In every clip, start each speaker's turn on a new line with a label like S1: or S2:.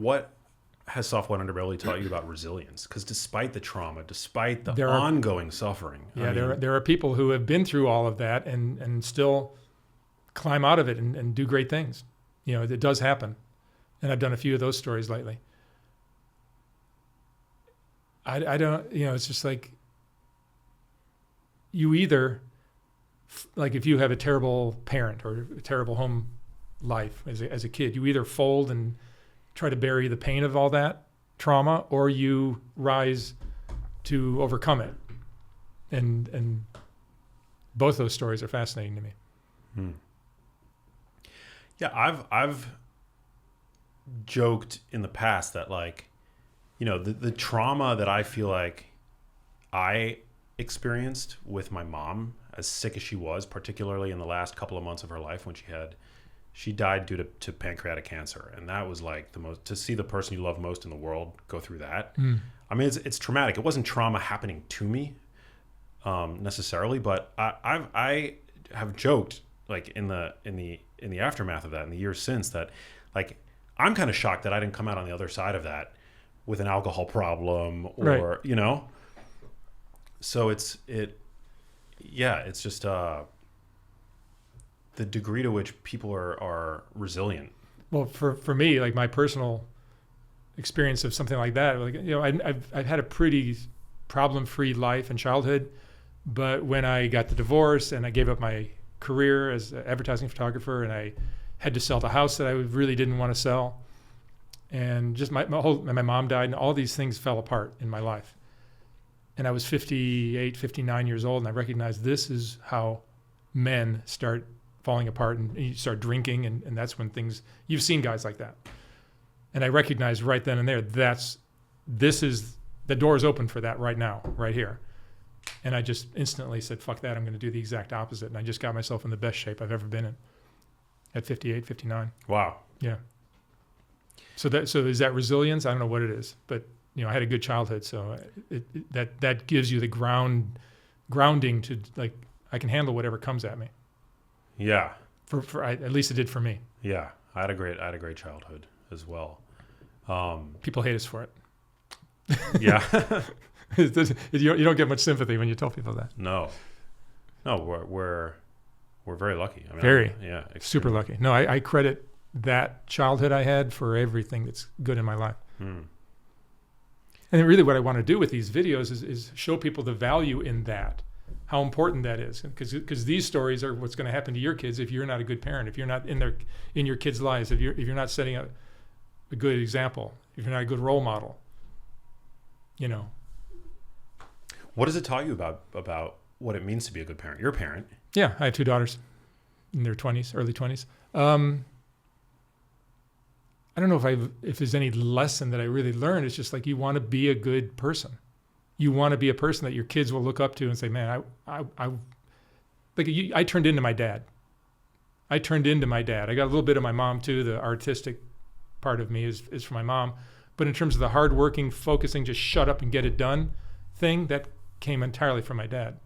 S1: what has soft white underbelly taught you about resilience? Because despite the trauma, despite the ongoing suffering.
S2: Yeah, there are people who have been through all of that and still climb out of it and do great things. You know, it does happen. And I've done a few of those stories lately. I don't, you know, it's just like you either, like if you have a terrible parent or a terrible home life as a kid, you either fold and try to bury the pain of all that trauma, or you rise to overcome it. And both those stories are fascinating to me.
S1: Yeah, I've joked in the past that, like, you know, the trauma that I feel like I experienced with my mom, as sick as she was, particularly in the last couple of months of her life when she died due to pancreatic cancer. And that was like to see the person you love most in the world go through that. I mean, it's traumatic. It wasn't trauma happening to me necessarily, but I have joked, like in the aftermath of that, in the years since, that like I'm kind of shocked that I didn't come out on the other side of that with an alcohol problem or
S2: right.
S1: You know. So it's just the degree to which people are resilient.
S2: Well, for me, like my personal experience of something like that, like, you know, I've had a pretty problem-free life and childhood, but when I got the divorce and I gave up my career as an advertising photographer and I had to sell the house that I really didn't want to sell, and just my mom died, and all these things fell apart in my life. And I was 58, 59 years old, and I recognized this is how men start falling apart, and you start drinking, and that's when things, you've seen guys like that. And I recognized right then and there, the door is open for that right now, right here. And I just instantly said, fuck that, I'm going to do the exact opposite. And I just got myself in the best shape I've ever been in at 58, 59.
S1: Wow.
S2: Yeah. So is that resilience? I don't know what it is, but you know, I had a good childhood, so that gives you the grounding to, like, I can handle whatever comes at me.
S1: Yeah.
S2: At least it did for me.
S1: Yeah, I had a great childhood as well.
S2: People hate us for it.
S1: Yeah.
S2: You don't get much sympathy when you tell people that.
S1: No, we're very lucky. I mean, extremely.
S2: Super lucky. No, I credit that childhood I had for everything that's good in my life. And really what I want to do with these videos is show people the value in that, how important that is. Because these stories are what's going to happen to your kids if you're not a good parent, if you're not in your kids' lives, if you're not setting a good example, if you're not a good role model. You know.
S1: What does it taught you about what it means to be a good parent? You're a parent.
S2: Yeah, I have two daughters in their 20s, early 20s. I don't know if there's any lesson that I really learned. It's just like, you want to be a good person. You want to be a person that your kids will look up to and say, man, I turned into my dad. I got a little bit of my mom too. The artistic part of me is from my mom. But in terms of the hardworking, focusing, just shut up and get it done thing, that came entirely from my dad.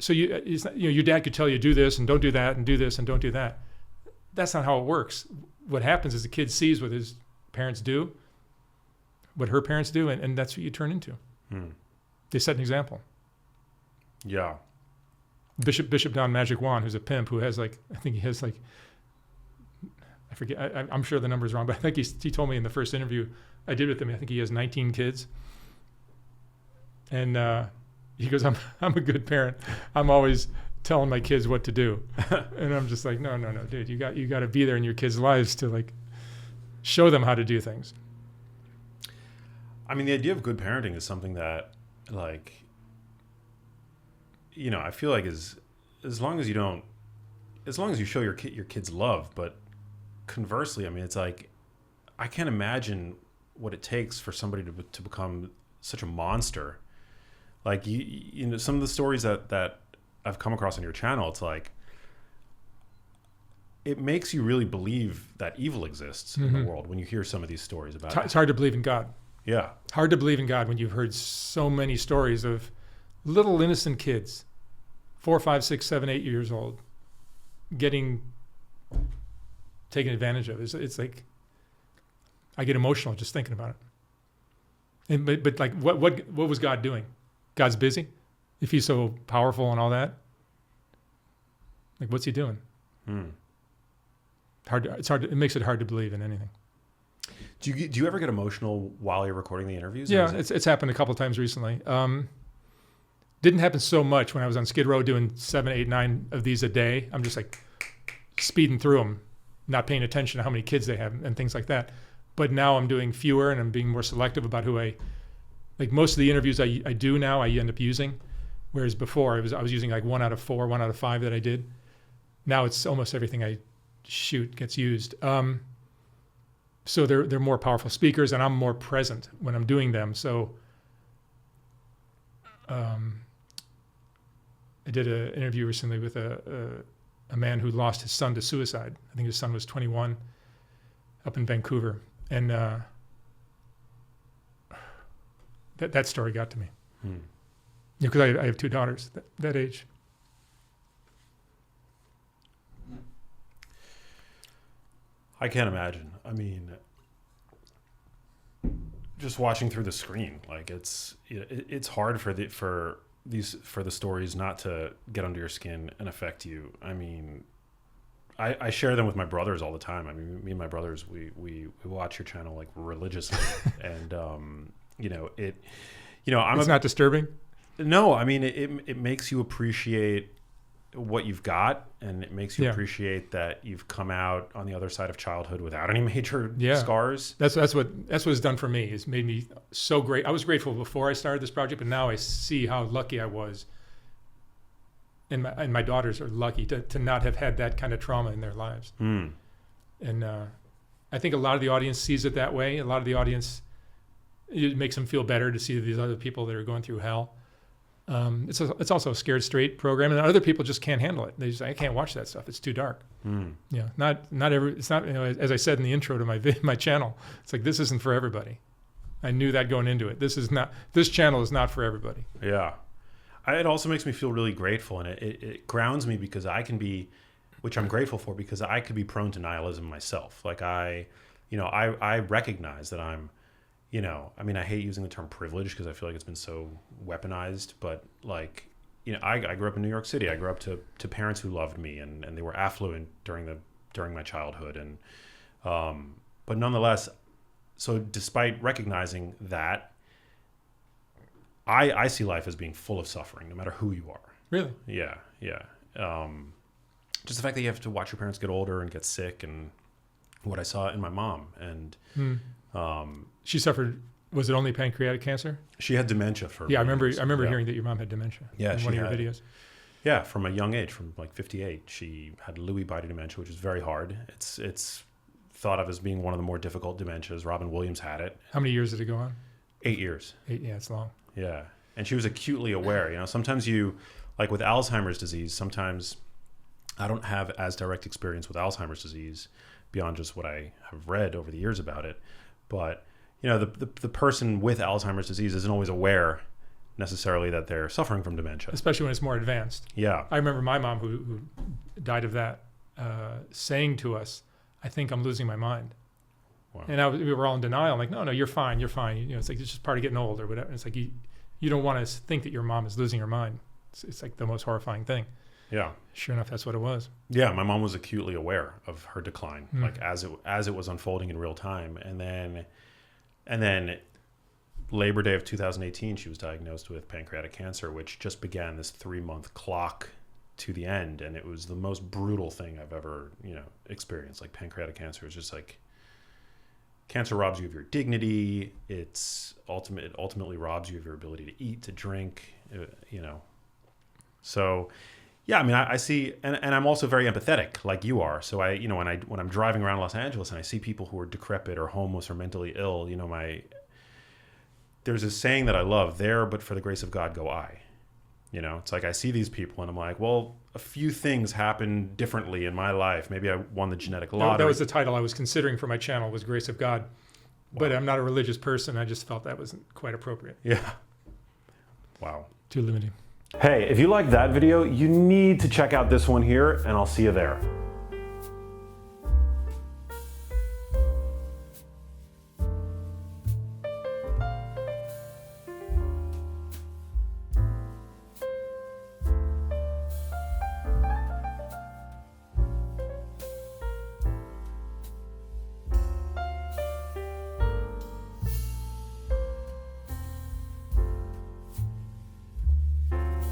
S2: So your dad could tell you, do this and don't do that, and do this and don't do that. That's not how it works. What happens is the kid sees what his parents do, what her parents do, and that's what you turn into. They set an example.
S1: Yeah.
S2: Bishop Don Magic Juan, who's a pimp, who has I forget, I'm sure the number's wrong, but I think he told me in the first interview I did with him, I think he has 19 kids. And he goes, I'm a good parent. I'm always telling my kids what to do. And I'm just like, no, dude, you got to be there in your kids' lives to, like, show them how to do things.
S1: I mean, the idea of good parenting is something that, like, you know, I feel like as long as you show your kids love, but conversely, I mean, it's like, I can't imagine what it takes for somebody to become such a monster. Like, you know, some of the stories that I've come across on your channel, it's like, it makes you really believe that evil exists in the world when you hear some of these stories about it.
S2: It's hard to believe in God.
S1: Yeah.
S2: Hard to believe in God when you've heard so many stories of little innocent kids, 4, 5, 6, 7, 8 years old, getting taken advantage of. It's like, I get emotional just thinking about it. And, but like, what was God doing? God's busy. If he's so powerful and all that, like, what's he doing? It makes it hard to believe in anything.
S1: Do you ever get emotional while you're recording the interviews?
S2: Yeah, it's happened a couple of times recently. Didn't happen so much when I was on Skid Row doing 7, 8, 9 of these a day. I'm just like speeding through them, not paying attention to how many kids they have and things like that. But now I'm doing fewer and I'm being more selective about who like most of the interviews I do now, I end up using. Whereas before I was using like 1 out of 4, 1 out of 5 that I did. Now it's almost everything I shoot gets used. So they're more powerful speakers, and I'm more present when I'm doing them. So I did an interview recently with a man who lost his son to suicide. I think his son was 21, up in Vancouver, and that story got to me. Because I have 2 daughters that age.
S1: I can't imagine. I mean, just watching through the screen, like it's hard for the stories not to get under your skin and affect you. I mean, I share them with my brothers all the time. I mean, me and my brothers, we watch your channel like religiously, and
S2: It's not disturbing.
S1: No, I mean it makes you appreciate what you've got, and it makes you appreciate that you've come out on the other side of childhood without any major scars.
S2: That's what it's done for me. It's made me so great. I was grateful before I started this project, but now I see how lucky I was, and my daughters are lucky to not have had that kind of trauma in their lives. And I think a lot of the audience sees it that way. A lot of the audience, it makes them feel better to see these other people that are going through hell. It's also a Scared Straight program, and other people just can't handle it. They just say, I can't watch that stuff. It's too dark. It's not, as I said in the intro to my channel, it's like, this isn't for everybody. I knew that going into it. This channel is not for everybody.
S1: Yeah. It also makes me feel really grateful, and it grounds me because I can be, which I'm grateful for, because I could be prone to nihilism myself. Like I recognize that I'm, I mean, I hate using the term privilege because I feel like it's been so weaponized, but like, I grew up in New York City. I grew up to parents who loved me, and they were affluent during my childhood. And, but nonetheless, so despite recognizing that, I see life as being full of suffering, no matter who you are.
S2: Really?
S1: Yeah. Just the fact that you have to watch your parents get older and get sick, and what I saw in my mom, and,
S2: she suffered. Was it only pancreatic cancer?
S1: She had dementia for.
S2: Yeah, I remember hearing that your mom had dementia.
S1: Yeah,
S2: in one of your videos.
S1: Yeah, from a young age, from like 58, she had Lewy body dementia, which is very hard. It's thought of as being one of the more difficult dementias. Robin Williams had it.
S2: How many years did it go on?
S1: 8 years.
S2: 8, yeah, it's long.
S1: Yeah, and she was acutely aware. Sometimes like with Alzheimer's disease, sometimes I don't have as direct experience with Alzheimer's disease beyond just what I have read over the years about it, but. The person with Alzheimer's disease isn't always aware necessarily that they're suffering from dementia.
S2: Especially when it's more advanced.
S1: Yeah.
S2: I remember my mom who died of that saying to us, I think I'm losing my mind. Wow. And we were all in denial. I'm like, no, you're fine. You're fine. It's like, it's just part of getting old or whatever. And it's like, you don't want to think that your mom is losing her mind. It's like the most horrifying thing.
S1: Yeah.
S2: Sure enough, that's what it was.
S1: Yeah. My mom was acutely aware of her decline, like as it was unfolding in real time. And then Labor Day of 2018, she was diagnosed with pancreatic cancer, which just began this 3-month clock to the end. And it was the most brutal thing I've ever, experienced. Like pancreatic cancer is just like, cancer robs you of your dignity. It ultimately robs you of your ability to eat, to drink, So, yeah, I mean, I see, and I'm also very empathetic, like you are. So when I'm driving around Los Angeles and I see people who are decrepit or homeless or mentally ill, there's a saying that I love: "There, but for the grace of God, go I." It's like I see these people and I'm like, well, a few things happened differently in my life. Maybe I won the genetic lottery.
S2: That was the title I was considering for my channel, was Grace of God. Wow. But I'm not a religious person. I just felt that wasn't quite appropriate.
S1: Yeah. Wow.
S2: Too limiting.
S1: Hey, if you liked that video, you need to check out this one here, and I'll see you there.